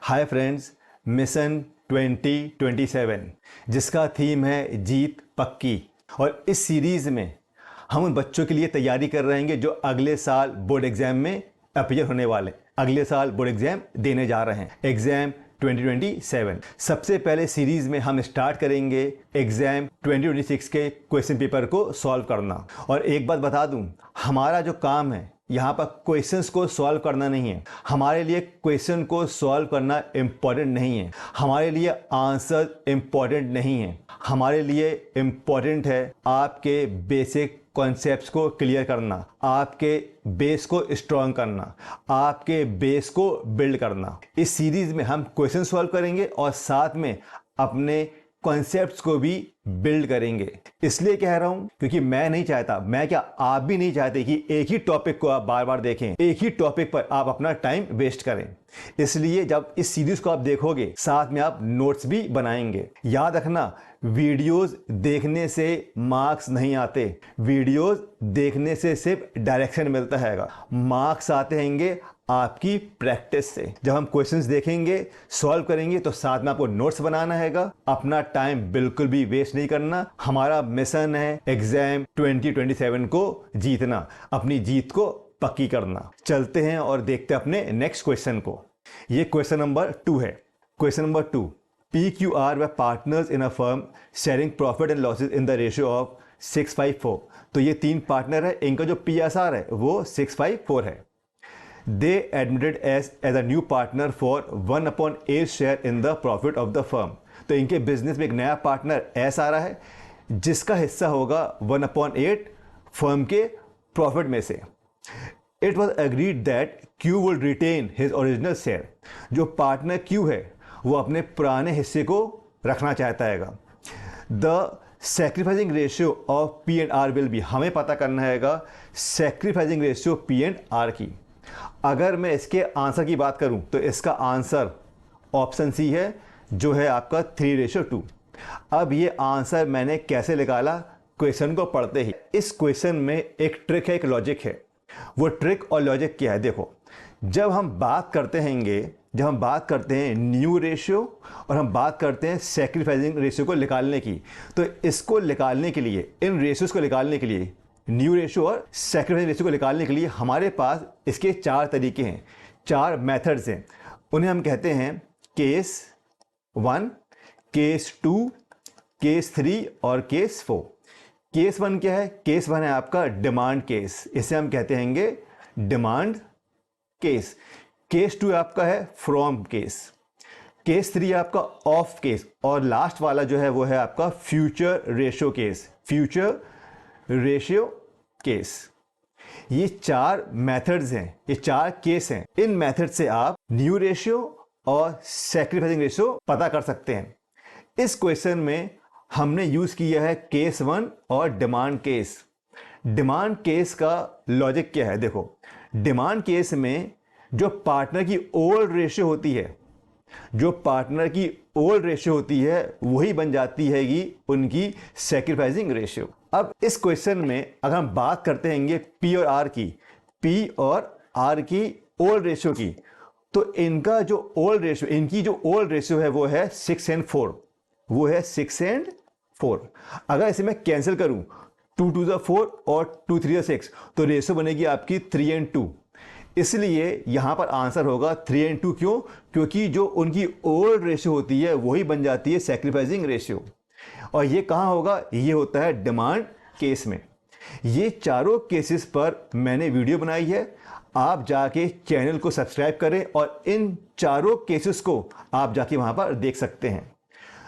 Hi friends, mission 2027 जिसका theme है जीत पक्की। और इस सीरीज़ में हम उन बच्चों के लिए तैयारी कर रहे हैं जो अगले साल बोर्ड एग्ज़ाम में अपीयर होने वाले, अगले साल बोर्ड एग्ज़ाम देने जा रहे हैं, एग्ज़ाम 2027। सबसे पहले सीरीज़ में हम स्टार्ट करेंगे एग्ज़ाम 2026 के क्वेश्चन पेपर को सॉल्व करना। और एक बात बता दूं, हमारा जो काम है यहाँ पर क्वेश्चंस को सॉल्व करना नहीं है। हमारे लिए क्वेश्चन को सॉल्व करना इम्पॉर्टेंट नहीं है, हमारे लिए आंसर इम्पॉर्टेंट नहीं है। हमारे लिए इम्पॉर्टेंट है आपके बेसिक कॉन्सेप्ट्स को क्लियर करना, आपके बेस को स्ट्रॉन्ग करना, आपके बेस को बिल्ड करना। इस सीरीज में हम क्वेश्चन सॉल्व करेंगे और साथ में अपने कॉन्सेप्ट्स को भी बिल्ड करेंगे। इसलिए कह रहा हूं क्योंकि मैं नहीं चाहता, मैं क्या आप भी नहीं चाहते कि एक ही टॉपिक को आप बार बार देखें, एक ही टॉपिक पर आप अपना टाइम वेस्ट करें। इसलिए जब इस सीरीज को आप देखोगे साथ में आप नोट्स भी बनाएंगे। याद रखना, वीडियोस देखने से मार्क्स नहीं आते, वीडियोस देखने से सिर्फ डायरेक्शन मिलता है, मार्क्स आते हैंगे आपकी प्रैक्टिस से। जब हम क्वेश्चंस देखेंगे, सॉल्व करेंगे तो साथ में आपको नोट्स बनाना हैगा। अपना टाइम बिल्कुल भी वेस्ट नहीं करना। हमारा मिशन है एग्जाम 2027 को जीतना, अपनी जीत को पक्की करना। चलते हैं और देखते हैं अपने नेक्स्ट क्वेश्चन को। ये क्वेश्चन नंबर 2 है। क्वेश्चन नंबर 2, PQR व partners in a firm sharing profit and losses in the ratio of 6:4। तो ये 3 पार्टनर है, इनका जो PSR है वो 6:4 है। They admitted as a new partner for 1/8 share in the profit of the firm। तो इनके बिजनेस में एक नया पार्टनर एस आ रहा है जिसका हिस्सा होगा 1/8 फर्म के प्रॉफिट में से। It was agreed that Q will retain his original share। जो पार्टनर Q है वो अपने पुराने हिस्से को रखना चाहता है। The sacrificing ratio of P and R will be, हमें पता करना है sacrificing ratio P and R की। अगर मैं इसके आंसर की बात करूं तो इसका आंसर ऑप्शन सी है जो है आपका 3:2। अब ये आंसर मैंने कैसे निकाला, क्वेश्चन को पढ़ते ही। इस क्वेश्चन में एक ट्रिक है, एक लॉजिक है। वो ट्रिक और लॉजिक क्या है, देखो। जब हम बात करते हैं न्यू रेशियो और हम बात करते हैं सैक्रिफाइसिंग रेशियो को निकालने की, तो इसको निकालने के लिए, इन रेशियोज को निकालने के लिए, न्यू रेशियो और सैक्रिफाइसिंग रेशियो को निकालने के लिए हमारे पास इसके 4 तरीके हैं, 4 मेथड्स हैं। उन्हें हम कहते हैं केस 1, केस 2, केस 3 और केस 4। केस 1 क्या है? केस 1 है आपका डिमांड केस, इसे हम कहते हैं डिमांड केस। केस 2 आपका है फ्रॉम केस। केस 3 आपका ऑफ केस। और लास्ट वाला जो है वो है आपका future ratio case, future ratio case. ये 4 मेथड्स हैं, ये 4 केस हैं। इन मेथड से आप न्यू रेशियो और सैक्रिफाइसिंग रेशियो पता कर सकते हैं। इस क्वेश्चन में हमने यूज किया है केस 1 और डिमांड केस। डिमांड केस का लॉजिक क्या है, देखो। डिमांड केस में जो पार्टनर की ओल्ड रेशियो होती है, जो पार्टनर की ओल्ड रेशियो होती है वही बन जाती है उनकी सैक्रिफाइसिंग रेशियो। अब इस क्वेश्चन में अगर हम बात करते हैं पी और आर की, पी और आर की ओल्ड रेशियो की, तो इनका जो ओल्ड रेशियो, इनकी जो ओल्ड रेशियो है वो है 6 and 4, वो है 6 and 4। अगर इसे मैं कैंसिल करूं, 2 2 the 4 और 2 3 the 6, तो रेशियो बनेगी आपकी 3 and 2। इसलिए यहां पर आंसर होगा 3 and 2। क्यों? क्योंकि जो उनकी ओल्ड रेशियो होती है वही बन जाती है सैक्रिफाइसिंग रेशियो। और ये कहां होगा? ये होता है डिमांड केस में। ये चारों केसेस पर मैंने वीडियो बनाई है, आप जाके चैनल को सब्सक्राइब करें और इन चारों केसेस को आप जाके वहां पर देख सकते हैं।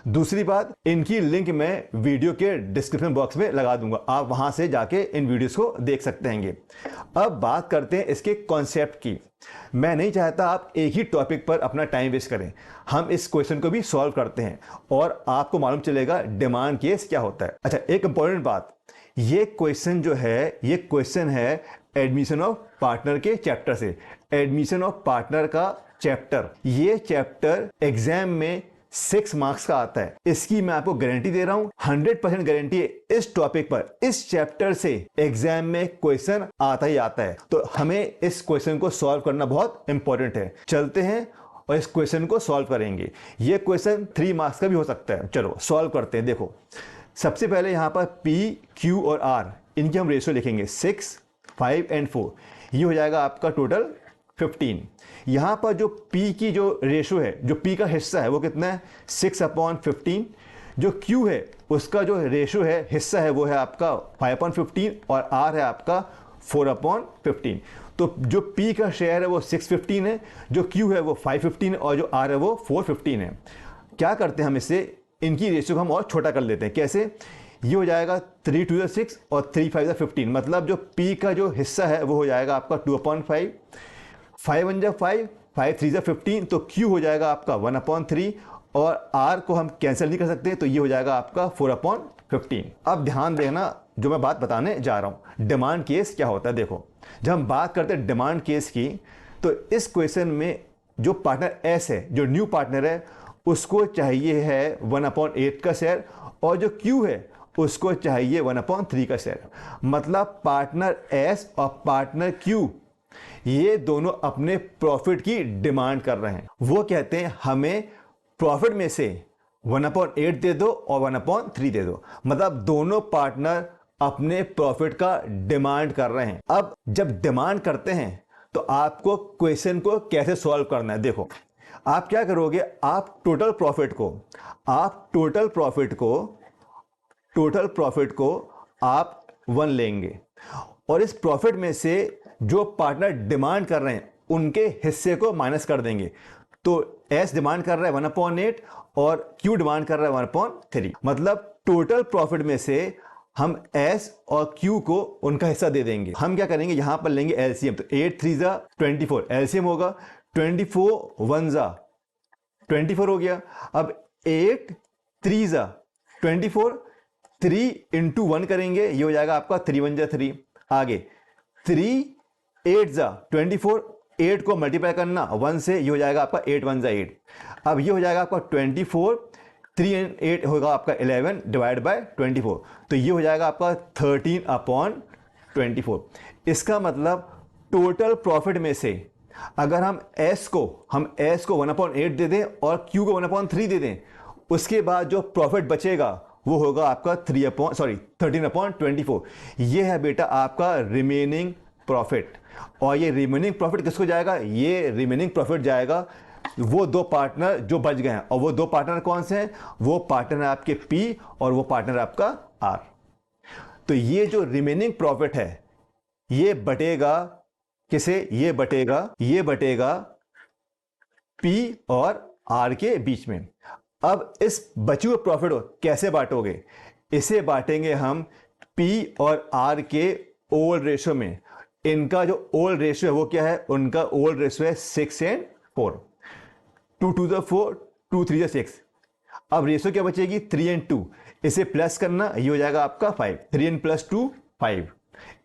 दूसरी बात, इनकी लिंक मैं वीडियो के डिस्क्रिप्शन बॉक्स में लगा दूंगा, आप वहां से जाके इन वीडियोस को देख सकते हैं। अब बात करते हैं इसके कॉन्सेप्ट की। मैं नहीं चाहता आप एक ही टॉपिक पर अपना टाइम वेस्ट करें, हम इस क्वेश्चन को भी सॉल्व करते हैं और आपको मालूम चलेगा डिमांड केस क्या होता है। अच्छा, एक इंपॉर्टेंट बात, ये क्वेश्चन जो है, ये क्वेश्चन है एडमिशन ऑफ पार्टनर के चैप्टर से। एडमिशन ऑफ पार्टनर का चैप्टर, ये चैप्टर एग्जाम में 6 मार्क्स का आता है। इसकी मैं आपको गारंटी दे रहा हूं, 100% गारंटी है इस टॉपिक पर, इस चैप्टर से एग्जाम में क्वेश्चन आता ही आता है। तो हमें इस क्वेश्चन को सॉल्व करना बहुत इंपॉर्टेंट है। चलते हैं और इस क्वेश्चन को सॉल्व करेंगे। ये क्वेश्चन 3 मार्क्स का भी हो सकता है। चलो सॉल्व करते हैं। देखो सबसे पहले यहाँ पर P, Q और R इनकी हम रेशियो लिखेंगे 6, 5 एंड 4। ये हो जाएगा आपका टोटल 15। यहाँ पर जो P की जो रेशियो है, जो P का हिस्सा है वो कितना है 6/15। जो Q है उसका जो रेशियो है, हिस्सा है, वो है आपका 5/15 और R है आपका 4/15। तो जो P का शेयर है वो 615 है, जो Q है वो 515 और जो R है वो 415 है। क्या करते हैं हम इससे, इनकी रेशियो को हम और छोटा कर लेते हैं। कैसे? ये हो जाएगा 3 2 6 और 3 5 15, मतलब जो P का जो हिस्सा है वो हो जाएगा आपका 2/5, 5 1 5, 5 3 15, तो Q हो जाएगा आपका 1/3 और R को हम कैंसिल नहीं कर सकते, तो ये हो जाएगा आपका 4/15। अब ध्यान देना जो मैं बात बताने जा रहा हूँ, डिमांड केस क्या होता है। देखो जब हम बात करते हैं डिमांड केस की, तो इस क्वेश्चन में जो पार्टनर S है, जो न्यू पार्टनर है, उसको चाहिए है 1/8 का शेयर और जो Q है उसको चाहिए 1/3 का शेयर। मतलब पार्टनर S और पार्टनर Q ये दोनों अपने प्रॉफिट की डिमांड कर रहे हैं। वो कहते हैं हमें प्रॉफिट में से 1/8 दे दो और 1/3 दे दो। मतलब दोनों पार्टनर अपने प्रॉफिट का डिमांड कर रहे हैं। अब जब डिमांड करते हैं तो आपको क्वेश्चन को कैसे सॉल्व करना है। देखो आप क्या करोगे, आप टोटल प्रॉफिट को आप 1 लेंगे और इस प्रॉफिट में से जो पार्टनर डिमांड कर रहे हैं उनके हिस्से को माइनस कर देंगे। तो S डिमांड कर रहा है 1/8 और Q डिमांड कर रहा है 1/3। मतलब टोटल प्रॉफिट में से हम S और Q को उनका हिस्सा दे देंगे। हम क्या करेंगे, यहां पर लेंगे LCM। तो 8 3 24, LCM होगा 24 1 24 हो गया। अब 8 3 24, 3 × 1 करेंगे, ये हो जाएगा आपका 3 1 3। आगे 3 8 24, 8 को मल्टीप्लाई करना 1 से, ये हो जाएगा आपका 8 1 8। अब ये हो जाएगा आपका 24, 3 and 8 होगा आपका 11 डिवाइड बाय 24, तो ये हो जाएगा आपका 13/24। इसका मतलब टोटल प्रॉफिट में से अगर हम S को 1/8 दे दें और Q को 1/3 दे दें, उसके बाद जो प्रॉफिट बचेगा वो होगा आपका 13/24। ये है बेटा आपका रिमेनिंग प्रॉफिट। और ये रिमेनिंग प्रॉफिट किसको जाएगा, ये रिमेनिंग प्रॉफिट जाएगा वो 2 पार्टनर जो बच गए हैं। और वो 2 पार्टनर कौन से हैं, वो पार्टनर आपके P और वो पार्टनर आपका R। तो ये जो रिमेनिंग प्रॉफिट है ये बटेगा किसे, ये बटेगा P और R के बीच में। अब इस बचे हुए प्रॉफिट को कैसे बांटोगे, इसे बांटेंगे हम P और R के ओल्ड रेशियो में। इनका जो ओल्ड रेशियो है वो क्या है, उनका ओल्ड रेशियो है 6 and 4, 2 2 4, 2 3 6। अब रेशियो क्या बचेगी 3 and 2, इसे प्लस करना, ये हो जाएगा आपका 5, 3 and +2 5।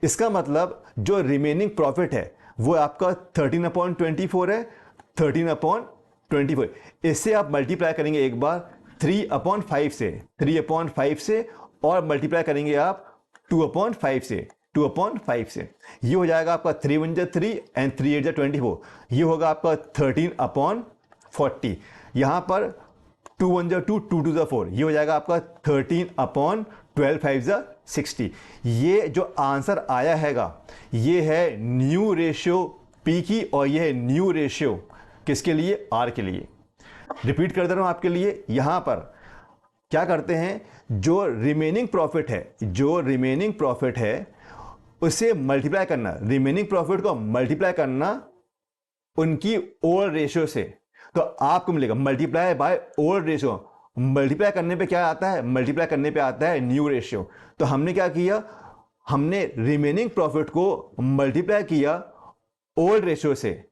इसका मतलब जो रिमेनिंग प्रॉफिट है वो आपका 13/24 है, 13/24। इससे आप मल्टीप्लाई करेंगे एक बार 3/5 से और मल्टीप्लाई करेंगे आप 2/5 से, ये हो जाएगा आपका 3 1 3 एंड 3 8 24। ये होगा आपका 13/40। यहां पर 2 1 2, 2 2 4, ये हो जाएगा आपका 13/12 5 60। ये जो आंसर आया हैगा ये है न्यू रेशियो P की और ये है न्यू रेशियो किसके लिए, R के लिए। रिपीट कर दे रहा हूं आपके लिए। यहां पर क्या करते हैं, जो रिमेनिंग प्रॉफिट है उसे मल्टीप्लाई करना, रिमेनिंग प्रॉफिट को मल्टीप्लाई करना उनकी ओल्ड रेशियो से, तो आपको मिलेगा multiply by old ratio. Multiply करने पे क्या आता है, मल्टीप्लाई करने पे आता है न्यू रेशियो। तो हमने क्या किया, हमने रिमेनिंग प्रॉफिट को मल्टीप्लाई किया ओल्ड रेशियो से,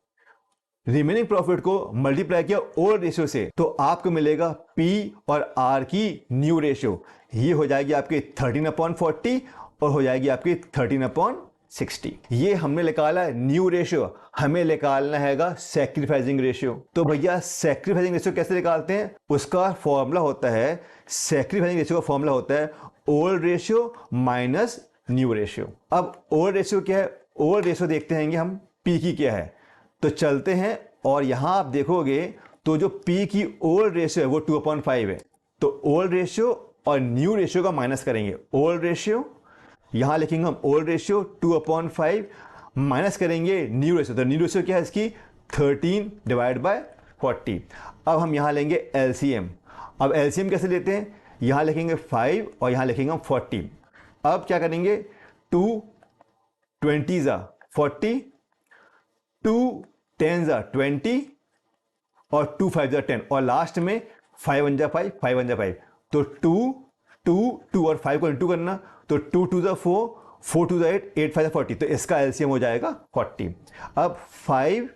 रिमेनिंग प्रॉफिट को मल्टीप्लाई किया ओल्ड रेशियो से, तो आपको मिलेगा P और R की न्यू रेशियो। ये हो जाएगी आपकी 13/40 और हो जाएगी आपकी 13/60। ये हमने निकाला है न्यू रेशियो। हमें निकालना हैगा सैक्रिफाइसिंग रेशियो। तो भैया सैक्रिफाइसिंग रेशियो कैसे निकालते हैं, उसका फॉर्मूला होता है, सैक्रिफाइसिंग रेशियो का फॉर्मूला होता है old ratio minus new ratio. अब ओल्ड रेशियो क्या है, ओल्ड रेशियो देखते हैं हम P की क्या है। तो चलते हैं और यहाँ आप देखोगे तो जो P की ओल्ड रेशियो है वो 2/5 है। तो ओल्ड रेशियो और न्यू रेशियो का माइनस करेंगे। ओल्ड रेशियो यहाँ लिखेंगे हम, ओल्ड रेशियो 2/5 माइनस करेंगे न्यू रेशियो। तो न्यू रेशियो क्या है इसकी, 13/40। अब हम यहाँ लेंगे एलसीएम। अब एलसीएम कैसे लेते हैं, यहाँ लिखेंगे 5 और यहाँ लिखेंगे हम 40। अब क्या करेंगे, 2 20 40, 2 10 20 और 2 5 10 और लास्ट में 5 1 5 5 1 5। तो 2 2 2 और 5 को इंटू करना, तो 2 2 4 4 2 8 8 5 40। तो इसका एलसीएम हो जाएगा 40। अब 5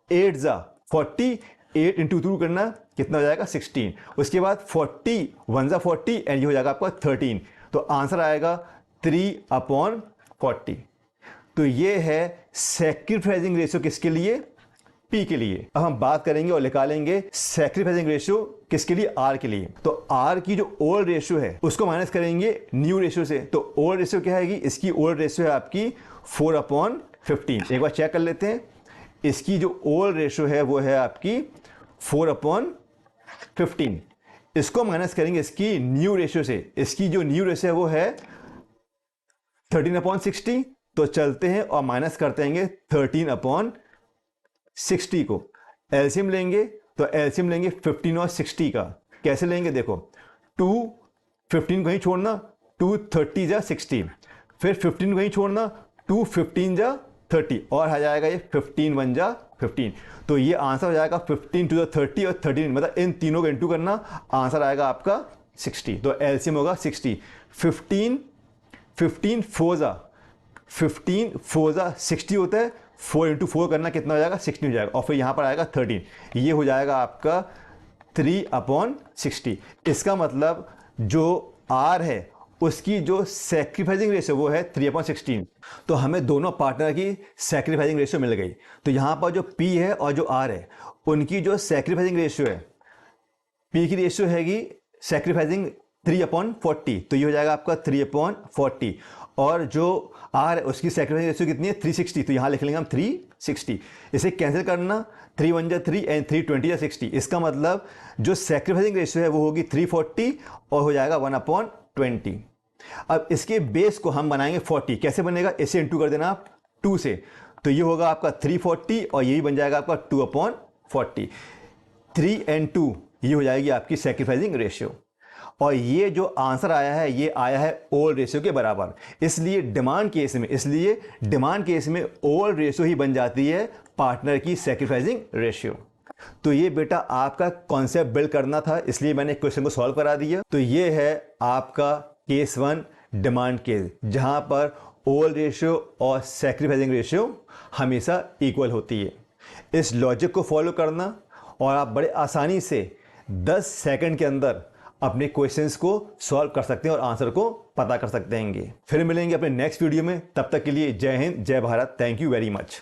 8 40, 8 इंटू 2 करना, कितना हो जाएगा 16। उसके बाद 40 1 40 एंड ये हो जाएगा आपका 13। तो आंसर आएगा 3/40। तो ये है सैक्रिफाइसिंग रेशियो किसके लिए, P के लिए। अब हम बात करेंगे और निकालेंगे सैक्रिफाइसिंग रेशियो किसके लिए, R के लिए। तो R की जो ओल्ड रेशियो है उसको माइनस करेंगे न्यू रेशियो से। तो ओल्ड रेशियो क्या है, इसकी ओल्ड रेशियो है आपकी 4/15। एक बार चेक कर लेते हैं, इसकी जो ओल्ड रेशियो है वो है आपकी 4/15। इसको माइनस करेंगे इसकी न्यू रेशियो से। इसकी जो न्यू रेशियो है वो है 13/60। तो चलते हैं और माइनस करते हैं 13/60 को। एलसीएम लेंगे तो एलसीएम लेंगे 15 और 60 का। कैसे लेंगे, देखो 2 15 कहीं छोड़ना, 2 30 60, फिर 15 कहीं छोड़ना, 2 15 30 और आ जाएगा ये 15 1 15। तो ये आंसर हो जाएगा 15 to the 30 और 13, मतलब इन तीनों को इंटू करना, आंसर आएगा आपका 60। तो एलसीएम होगा 60। 15 4 60 होता है, 4 इंटू 4 करना कितना हो जाएगा 16 हो जाएगा, और फिर यहाँ पर आएगा 13। ये हो जाएगा आपका 3/60। इसका मतलब जो R है उसकी जो सैक्रिफाइसिंग रेशियो वो है 3/16। तो हमें दोनों पार्टनर की सैक्रिफाइसिंग रेशियो मिल गई। तो यहाँ पर जो P है और जो R है उनकी जो सैक्रिफाइसिंग रेशियो है, P की रेशियो हैगी सैक्रिफाइसिंग 3/40। तो ये हो जाएगा आपका 3/40। और जो R है उसकी सैक्रिफाइसिंग रेशियो कितनी है 360। तो यहाँ लिख लेंगे हम 360। इसे कैंसिल करना, 3 1 3 एंड 3 20 60। इसका मतलब जो सैक्रिफाइसिंग रेशियो है वो होगी 340 और हो जाएगा 1/20। अब इसके बेस को हम बनाएंगे 40। कैसे बनेगा, इसे इंटू कर देना आप 2 से। तो ये होगा आपका 340 और यही बन जाएगा आपका 2/40। 3 and 2 ये हो जाएगी आपकी सैक्रिफाइसिंग रेशियो। और ये जो आंसर आया है ये आया है ओल्ड रेशियो के बराबर। इसलिए डिमांड केस में ओल्ड रेशियो ही बन जाती है पार्टनर की सैक्रिफाइसिंग रेशियो। तो ये बेटा आपका कॉन्सेप्ट बिल्ड करना था, इसलिए मैंने क्वेश्चन को सॉल्व करा दिया। तो ये है आपका केस 1 डिमांड केस, जहां पर ओल्ड रेशियो और सैक्रिफाइसिंग रेशियो हमेशा इक्वल होती है। इस लॉजिक को फॉलो करना और आप बड़े आसानी से 10 सेकंड के अंदर अपने क्वेश्चंस को सॉल्व कर सकते हैं और आंसर को पता कर सकते हैं। फिर मिलेंगे अपने नेक्स्ट वीडियो में, तब तक के लिए जय हिंद, जय Bharat. Thank you very much.